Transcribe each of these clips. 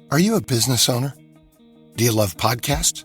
Are you a business owner? Do you love podcasts?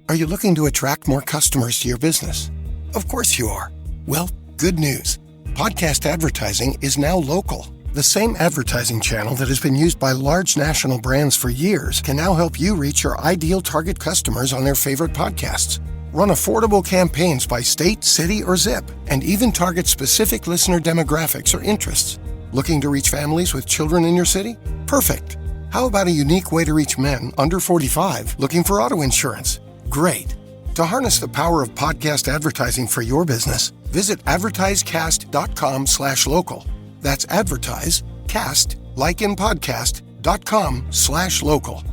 Are you looking to attract more customers to your business? Of course you are. Well, good news. Podcast advertising is now local. The same advertising channel that has been used by large national brands for years can now help you reach your ideal target customers on their favorite podcasts. Run affordable campaigns by state, city, or zip, and even target specific listener demographics or interests. Looking to reach families with children in your city? Perfect. How about a unique way to reach men under 45 looking for auto insurance? Great. To harness the power of podcast advertising for your business, visit advertisecast.com/local. That's advertise, cast, like in podcast.com/local.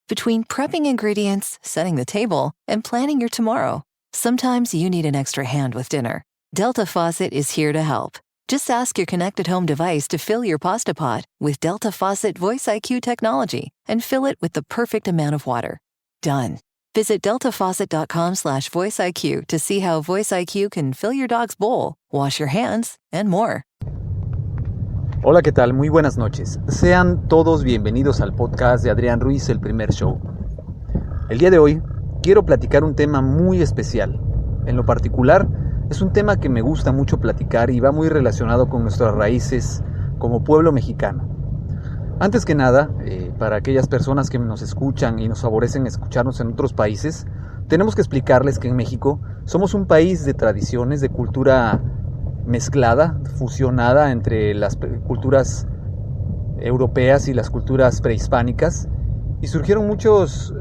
Between prepping ingredients, setting the table, and planning your tomorrow, sometimes you need an extra hand with dinner. Delta Faucet is here to help. Just ask your connected home device to fill your pasta pot with Delta Faucet Voice IQ technology and fill it with the perfect amount of water. Done. Visit deltafaucet.com/Voice IQ to see how Voice IQ can fill your dog's bowl, wash your hands, and more. Hola, ¿qué tal? Muy buenas noches. Sean todos bienvenidos al podcast de Adrián Ruiz, El Primer Show. El día de hoy quiero platicar un tema muy especial. En lo particular, es un tema que me gusta mucho platicar y va muy relacionado con nuestras raíces como pueblo mexicano. Antes que nada, para aquellas personas que nos escuchan y nos favorecen escucharnos en otros países, tenemos que explicarles que en México somos un país de tradiciones, de cultura mezclada, fusionada entre las culturas europeas y las culturas prehispánicas, y surgieron muchos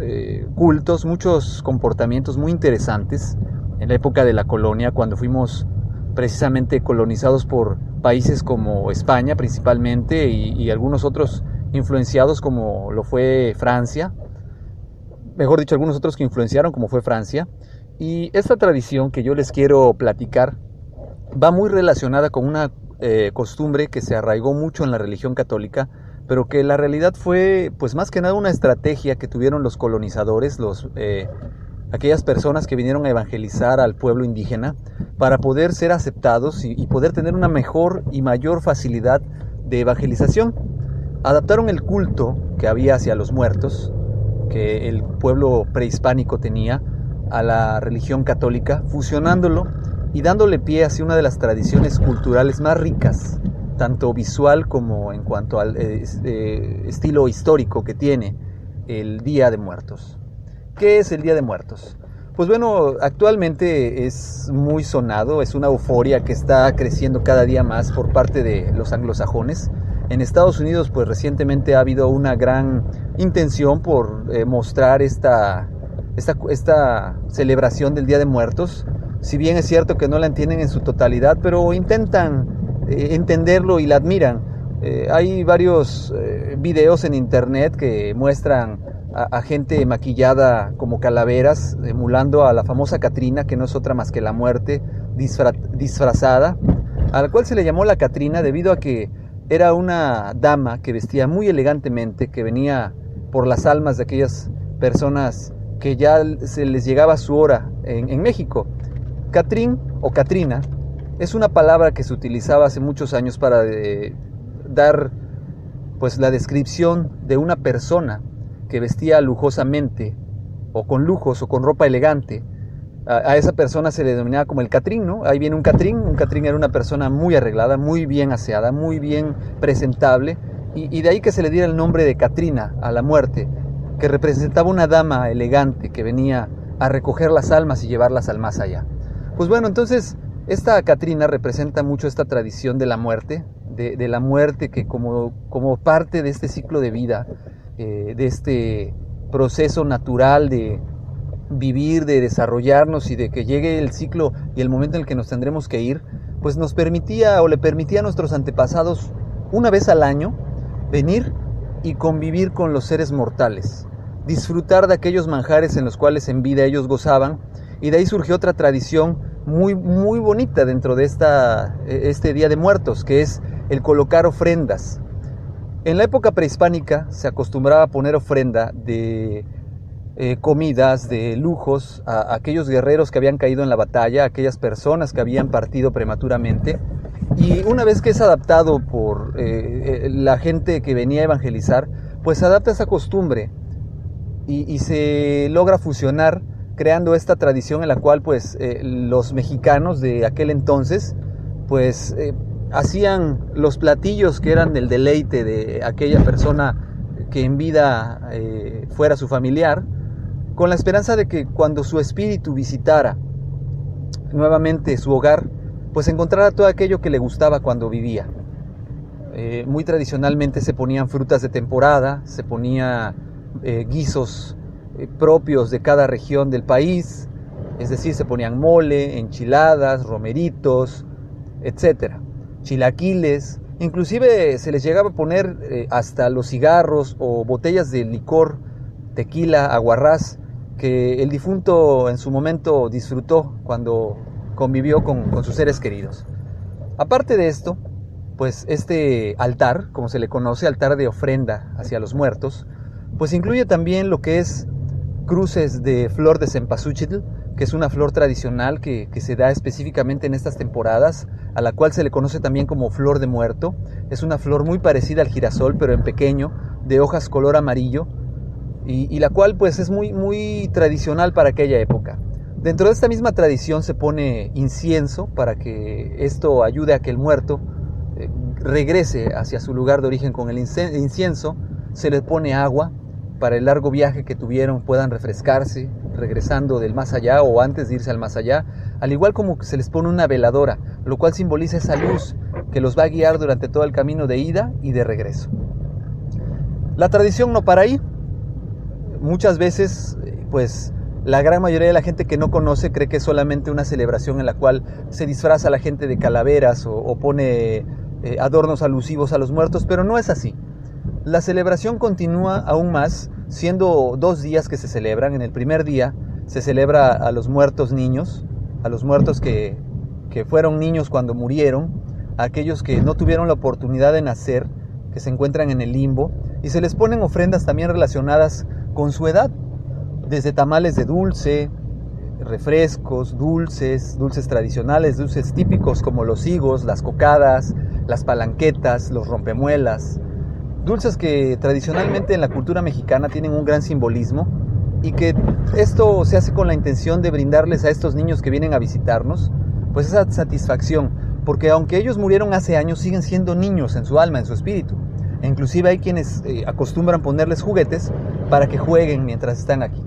cultos, muchos comportamientos muy interesantes en la época de la colonia, cuando fuimos precisamente colonizados por países como España principalmente y algunos otros influenciados como lo fue Francia, mejor dicho, algunos otros que influenciaron como fue Francia. Y esta tradición que yo les quiero platicar va muy relacionada con una costumbre que se arraigó mucho en la religión católica, pero que la realidad fue pues más que nada una estrategia que tuvieron los colonizadores, aquellas personas que vinieron a evangelizar al pueblo indígena para poder ser aceptados y poder tener una mejor y mayor facilidad de evangelización. Adaptaron el culto que había hacia los muertos, que el pueblo prehispánico tenía, a la religión católica, fusionándolo y dándole pie hacia una de las tradiciones culturales más ricas, tanto visual como en cuanto al estilo histórico que tiene el Día de Muertos. ¿Qué es el Día de Muertos? Pues bueno, actualmente es muy sonado, es una euforia que está creciendo cada día más por parte de los anglosajones. En Estados Unidos, pues recientemente ha habido una gran intención por mostrar esta celebración del Día de Muertos. Si bien es cierto que no la entienden en su totalidad, pero intentan entenderlo y la admiran. Hay varios videos en internet que muestran a gente maquillada como calaveras, emulando a la famosa Catrina, que no es otra más que la muerte disfrazada, a la cual se le llamó la Catrina debido a que era una dama que vestía muy elegantemente, que venía por las almas de aquellas personas que ya se les llegaba su hora en México. Catrín o Catrina es una palabra que se utilizaba hace muchos años para dar pues la descripción de una persona que vestía lujosamente o con lujos o con ropa elegante. A esa persona se le denominaba como el Catrín, ¿no? Ahí viene un Catrín. Un Catrín era una persona muy arreglada, muy bien aseada, muy bien presentable, y de ahí que se le diera el nombre de Catrina a la muerte, que representaba una dama elegante que venía a recoger las almas y llevarlas al más allá. Pues bueno, entonces esta Catrina representa mucho esta tradición de la muerte, de la muerte que como parte de este ciclo de vida, de este proceso natural de vivir, de desarrollarnos y de que llegue el ciclo y el momento en el que nos tendremos que ir, pues nos permitía o le permitía a nuestros antepasados una vez al año venir y convivir con los seres mortales, disfrutar de aquellos manjares en los cuales en vida ellos gozaban, y de ahí surgió otra tradición muy, muy bonita dentro de este Día de Muertos, que es el colocar ofrendas. En la época prehispánica se acostumbraba a poner ofrenda de comidas, de lujos a aquellos guerreros que habían caído en la batalla, a aquellas personas que habían partido prematuramente, Y una vez que es adaptado por la gente que venía a evangelizar, pues se adapta a esa costumbre y se logra fusionar, creando esta tradición en la cual pues los mexicanos de aquel entonces pues hacían los platillos que eran del deleite de aquella persona que en vida fuera su familiar, con la esperanza de que cuando su espíritu visitara nuevamente su hogar, pues encontrara todo aquello que le gustaba cuando vivía. Muy tradicionalmente se ponían frutas de temporada, se ponía guisos propios de cada región del país, es decir, se ponían mole, enchiladas, romeritos, etcétera, chilaquiles, inclusive se les llegaba a poner hasta los cigarros o botellas de licor, tequila, aguarrás, que el difunto en su momento disfrutó cuando convivió con sus seres queridos. Aparte de esto, pues este altar, como se le conoce, altar de ofrenda hacia los muertos, pues incluye también lo que es cruces de flor de cempasúchil, que es una flor tradicional que se da específicamente en estas temporadas, a la cual se le conoce también como flor de muerto. Es una flor muy parecida al girasol, pero en pequeño, de hojas color amarillo, y la cual pues es muy tradicional para aquella época. Dentro de esta misma tradición se pone incienso para que esto ayude a que el muerto regrese hacia su lugar de origen con el incienso. Se le pone agua para el largo viaje que tuvieron, puedan refrescarse regresando del más allá o antes de irse al más allá, al igual como que se les pone una veladora, lo cual simboliza esa luz que los va a guiar durante todo el camino de ida y de regreso. La tradición no para ahí. Muchas veces, pues, la gran mayoría de la gente que no conoce cree que es solamente una celebración en la cual se disfraza a la gente de calaveras o pone adornos alusivos a los muertos, pero no es así. La celebración continúa aún más, siendo 2 días que se celebran. En el primer día se celebra a los muertos niños, a los muertos que fueron niños cuando murieron, a aquellos que no tuvieron la oportunidad de nacer, que se encuentran en el limbo, y se les ponen ofrendas también relacionadas con su edad, desde tamales de dulce, refrescos, dulces tradicionales, dulces típicos como los higos, las cocadas, las palanquetas, los rompemuelas, dulces que tradicionalmente en la cultura mexicana tienen un gran simbolismo y que esto se hace con la intención de brindarles a estos niños que vienen a visitarnos pues esa satisfacción, porque aunque ellos murieron hace años, siguen siendo niños en su alma, en su espíritu. E inclusive hay quienes acostumbran ponerles juguetes para que jueguen mientras están aquí.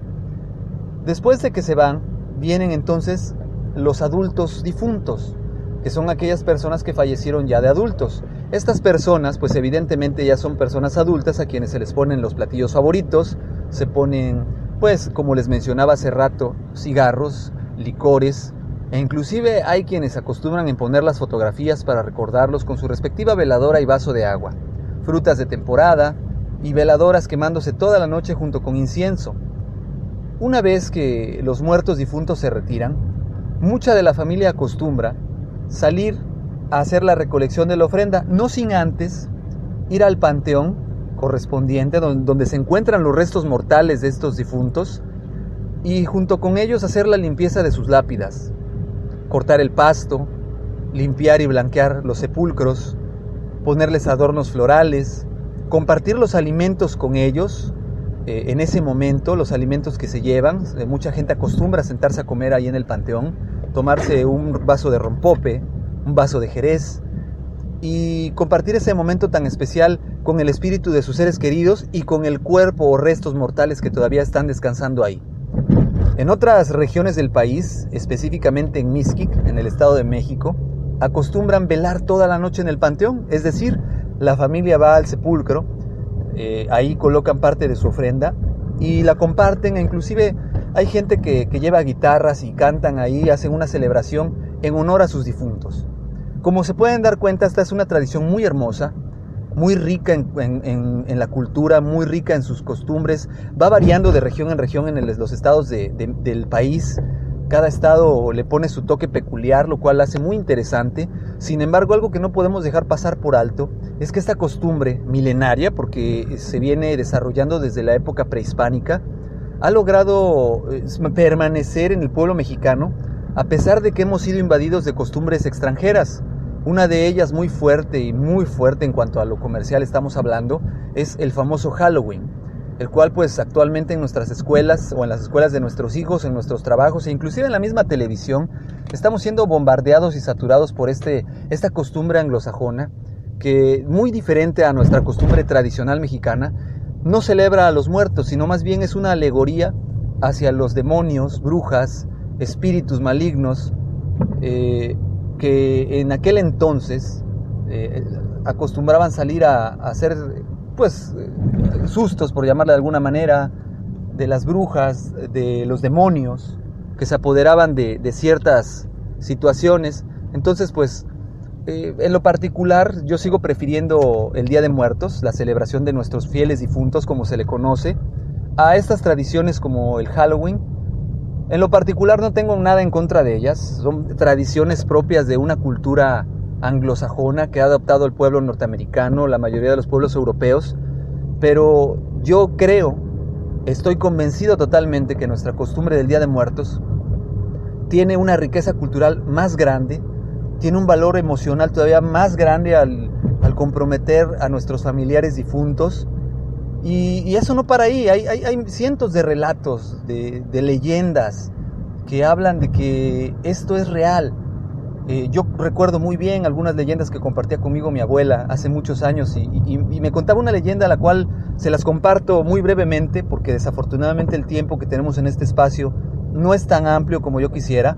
Después de que se van, vienen entonces los adultos difuntos, que son aquellas personas que fallecieron ya de adultos. Estas personas, pues evidentemente ya son personas adultas a quienes se les ponen los platillos favoritos, se ponen, pues como les mencionaba hace rato, cigarros, licores, e inclusive hay quienes acostumbran en poner las fotografías para recordarlos con su respectiva veladora y vaso de agua, frutas de temporada y veladoras quemándose toda la noche junto con incienso. Una vez que los muertos difuntos se retiran, mucha de la familia acostumbra salir a hacer la recolección de la ofrenda, no sin antes ir al panteón correspondiente donde se encuentran los restos mortales de estos difuntos y junto con ellos hacer la limpieza de sus lápidas, cortar el pasto, limpiar y blanquear los sepulcros, ponerles adornos florales, compartir los alimentos con ellos. En ese momento, los alimentos que se llevan, mucha gente acostumbra a sentarse a comer ahí en el panteón, tomarse un vaso de rompope, un vaso de jerez y compartir ese momento tan especial con el espíritu de sus seres queridos y con el cuerpo o restos mortales que todavía están descansando ahí. En otras regiones del país, específicamente en Mixquic, en el Estado de México, acostumbran velar toda la noche en el panteón, es decir, la familia va al sepulcro, ahí colocan parte de su ofrenda y la comparten, e inclusive hay gente que lleva guitarras y cantan ahí, hacen una celebración en honor a sus difuntos. Como se pueden dar cuenta, esta es una tradición muy hermosa, muy rica en la cultura, muy rica en sus costumbres, va variando de región en región en los estados del país. Cada estado le pone su toque peculiar, lo cual hace muy interesante. Sin embargo, algo que no podemos dejar pasar por alto es que esta costumbre milenaria, porque se viene desarrollando desde la época prehispánica, ha logrado permanecer en el pueblo mexicano, a pesar de que hemos sido invadidos de costumbres extranjeras. Una de ellas muy fuerte en cuanto a lo comercial estamos hablando, es el famoso Halloween, el cual pues actualmente en nuestras escuelas o en las escuelas de nuestros hijos, en nuestros trabajos e inclusive en la misma televisión, estamos siendo bombardeados y saturados por esta costumbre anglosajona que, muy diferente a nuestra costumbre tradicional mexicana, no celebra a los muertos, sino más bien es una alegoría hacia los demonios, brujas, espíritus malignos, que en aquel entonces acostumbraban salir a hacer pues sustos, por llamarle de alguna manera, de las brujas, de los demonios que se apoderaban de ciertas situaciones. Entonces pues en lo particular yo sigo prefiriendo el Día de Muertos, la celebración de nuestros fieles difuntos como se le conoce, a estas tradiciones como el Halloween. En lo particular no tengo nada en contra de ellas, son tradiciones propias de una cultura anglosajona que ha adoptado el pueblo norteamericano, la mayoría de los pueblos europeos, pero yo estoy convencido totalmente que nuestra costumbre del Día de Muertos tiene una riqueza cultural más grande, tiene un valor emocional todavía más grande al comprometer a nuestros familiares difuntos. Y eso no para ahí, hay cientos de relatos, de leyendas que hablan de que esto es real. Yo recuerdo muy bien algunas leyendas que compartía conmigo mi abuela hace muchos años y me contaba una leyenda a la cual se las comparto muy brevemente porque desafortunadamente el tiempo que tenemos en este espacio no es tan amplio como yo quisiera.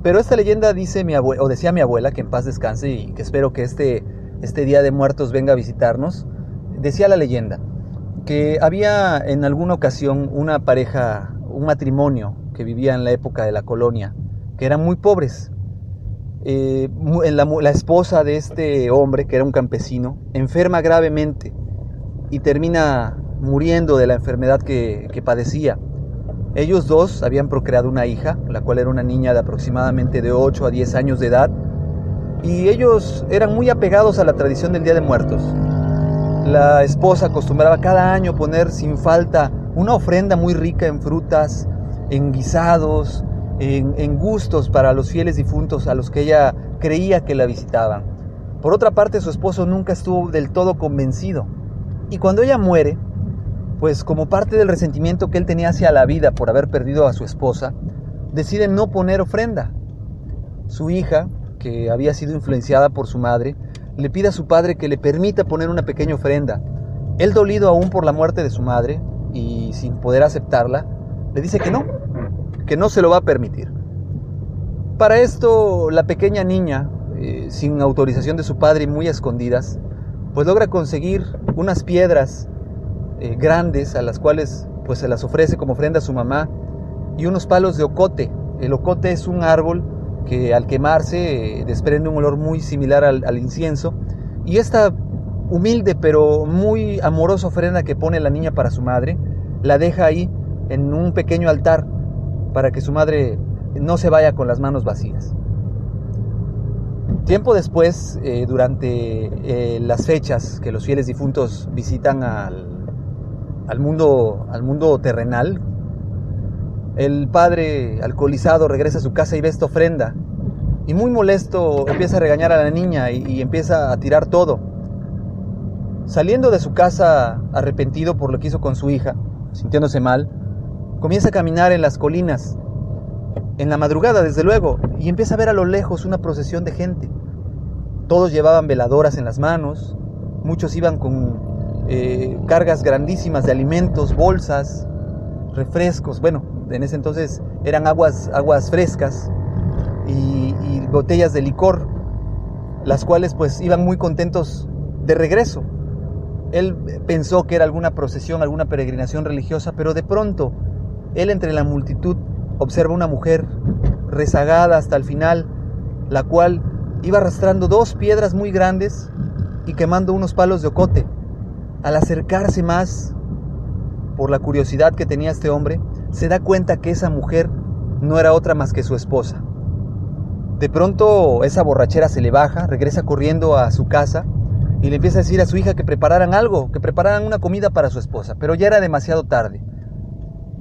Pero esta leyenda decía mi abuela, que en paz descanse y que espero que este Día de Muertos venga a visitarnos. Decía la leyenda que había en alguna ocasión una pareja, un matrimonio que vivía en la época de la colonia, que eran muy pobres. La esposa de este hombre, que era un campesino, enferma gravemente y termina muriendo de la enfermedad que padecía. Ellos dos habían procreado una hija, la cual era una niña de aproximadamente de 8 a 10 años de edad, y ellos eran muy apegados a la tradición del Día de Muertos. La esposa acostumbraba cada año poner sin falta una ofrenda muy rica en frutas, en guisados, en gustos para los fieles difuntos a los que ella creía que la visitaban. Por otra parte, su esposo nunca estuvo del todo convencido. Y cuando ella muere, pues como parte del resentimiento que él tenía hacia la vida por haber perdido a su esposa, decide no poner ofrenda. Su hija, que había sido influenciada por su madre, le pide a su padre que le permita poner una pequeña ofrenda. Él, dolido aún por la muerte de su madre y sin poder aceptarla, le dice que no se lo va a permitir. Para esto, la pequeña niña, sin autorización de su padre y muy a escondidas, pues logra conseguir unas piedras grandes a las cuales pues se las ofrece como ofrenda a su mamá y unos palos de ocote. El ocote es un árbol que al quemarse desprende un olor muy similar al incienso, y esta humilde pero muy amorosa ofrenda que pone la niña para su madre la deja ahí en un pequeño altar para que su madre no se vaya con las manos vacías. Tiempo después, durante las fechas que los fieles difuntos visitan al mundo terrenal, el padre alcoholizado regresa a su casa y ve esta ofrenda y muy molesto empieza a regañar a la niña y empieza a tirar todo. Saliendo de su casa arrepentido por lo que hizo con su hija, sintiéndose mal, comienza a caminar en las colinas, en la madrugada desde luego, y empieza a ver a lo lejos una procesión de gente. Todos llevaban veladoras en las manos, muchos iban con cargas grandísimas de alimentos, bolsas, refrescos. Bueno, en ese entonces eran aguas frescas y botellas de licor, las cuales pues iban muy contentos de regreso. Él pensó que era alguna procesión, alguna peregrinación religiosa, pero de pronto él, entre la multitud, observa una mujer rezagada hasta el final, la cual iba arrastrando 2 piedras muy grandes y quemando unos palos de ocote. Al acercarse más, por la curiosidad que tenía este hombre, se da cuenta que esa mujer no era otra más que su esposa. De pronto esa borrachera se le baja, regresa corriendo a su casa y le empieza a decir a su hija que prepararan algo, que prepararan una comida para su esposa, pero ya era demasiado tarde.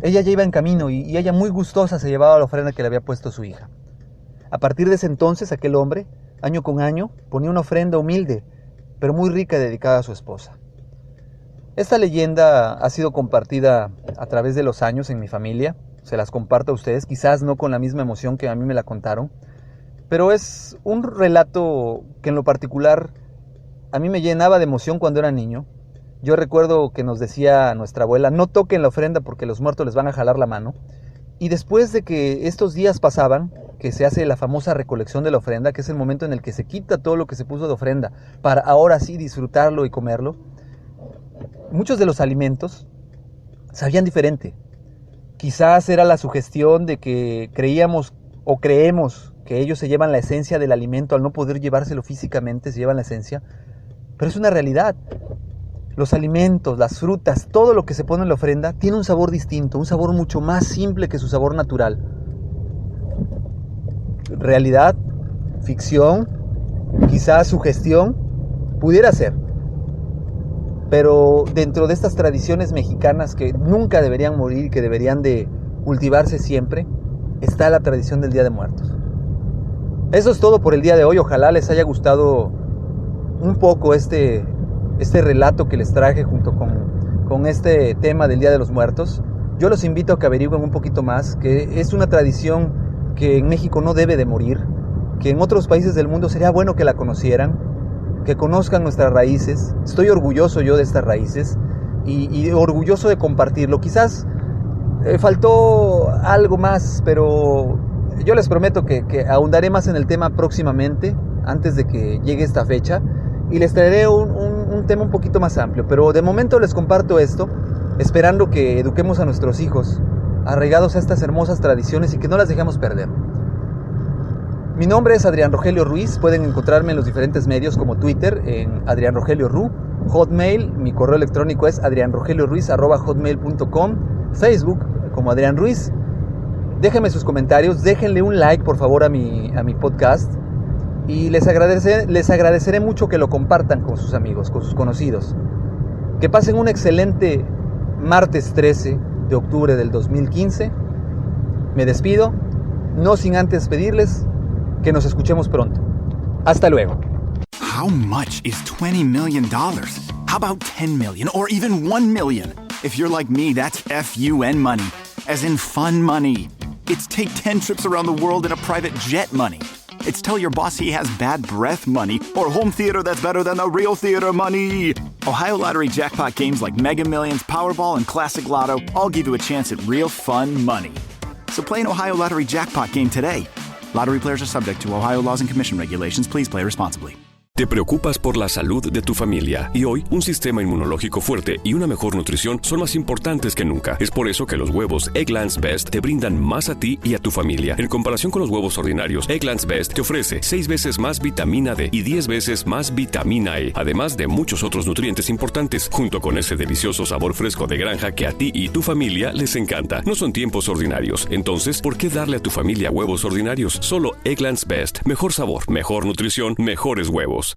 Ella ya iba en camino y ella muy gustosa se llevaba la ofrenda que le había puesto su hija. A partir de ese entonces aquel hombre año con año, ponía una ofrenda humilde, pero muy rica dedicada a su esposa. Esta leyenda ha sido compartida a través de los años en mi familia. Se las comparto a ustedes, quizás no con la misma emoción que a mí me la contaron, pero es un relato que en lo particular a mí me llenaba de emoción cuando era niño. Yo recuerdo que nos decía nuestra abuela, no toquen la ofrenda porque los muertos les van a jalar la mano. Y después de que estos días pasaban, que se hace la famosa recolección de la ofrenda, que es el momento en el que se quita todo lo que se puso de ofrenda para ahora sí disfrutarlo y comerlo, muchos de los alimentos sabían diferente. Quizás era la sugestión de que creíamos o creemos que ellos se llevan la esencia del alimento al no poder llevárselo físicamente, se llevan la esencia, pero es una realidad. Los alimentos, las frutas, todo lo que se pone en la ofrenda tiene un sabor distinto, un sabor mucho más simple que su sabor natural. Realidad, ficción, quizás sugestión, pudiera ser. Pero dentro de estas tradiciones mexicanas que nunca deberían morir, que deberían de cultivarse siempre, está la tradición del Día de Muertos. Eso es todo por el día de hoy. Ojalá les haya gustado un poco este relato que les traje junto con este tema del Día de los Muertos. Yo los invito a que averigüen un poquito más, que es una tradición que en México no debe de morir, que en otros países del mundo sería bueno que la conocieran, que conozcan nuestras raíces. Estoy orgulloso yo de estas raíces y orgulloso de compartirlo. Quizás faltó algo más, pero yo les prometo que ahondaré más en el tema próximamente, antes de que llegue esta fecha, y les traeré un tema un poquito más amplio. Pero de momento les comparto esto, esperando que eduquemos a nuestros hijos arraigados a estas hermosas tradiciones y que no las dejemos perder. Mi nombre es Adrián Rogelio Ruiz. Pueden encontrarme en los diferentes medios como Twitter en Adrián Rogelio Ru, Hotmail, mi correo electrónico es adrianrogelioruiz@hotmail.com, Facebook como Adrián Ruiz. Déjenme sus comentarios, déjenle un like por favor a mi podcast y les agradeceré mucho que lo compartan con sus amigos, con sus conocidos. Que pasen un excelente martes 13 de octubre del 2015. Me despido, no sin antes pedirles que nos escuchemos pronto. Hasta luego. How much is $20 million? How about 10 million or even 1 million? If you're like me, that's FUN money, as in fun money. It's take 10 trips around the world in a private jet money. It's tell your boss he has bad breath money or home theater that's better than the real theater money. Ohio Lottery jackpot games like Mega Millions, Powerball, and Classic Lotto all give you a chance at real fun money. So play an Ohio Lottery jackpot game today. Lottery players are subject to Ohio laws and commission regulations. Please play responsibly. Te preocupas por la salud de tu familia y hoy un sistema inmunológico fuerte y una mejor nutrición son más importantes que nunca. Es por eso que los huevos Eggland's Best te brindan más a ti y a tu familia. En comparación con los huevos ordinarios, Eggland's Best te ofrece 6 veces más vitamina D y 10 veces más vitamina E, además de muchos otros nutrientes importantes, junto con ese delicioso sabor fresco de granja que a ti y tu familia les encanta. No son tiempos ordinarios, entonces, ¿por qué darle a tu familia huevos ordinarios? Solo Eggland's Best. Mejor sabor, mejor nutrición, mejores huevos.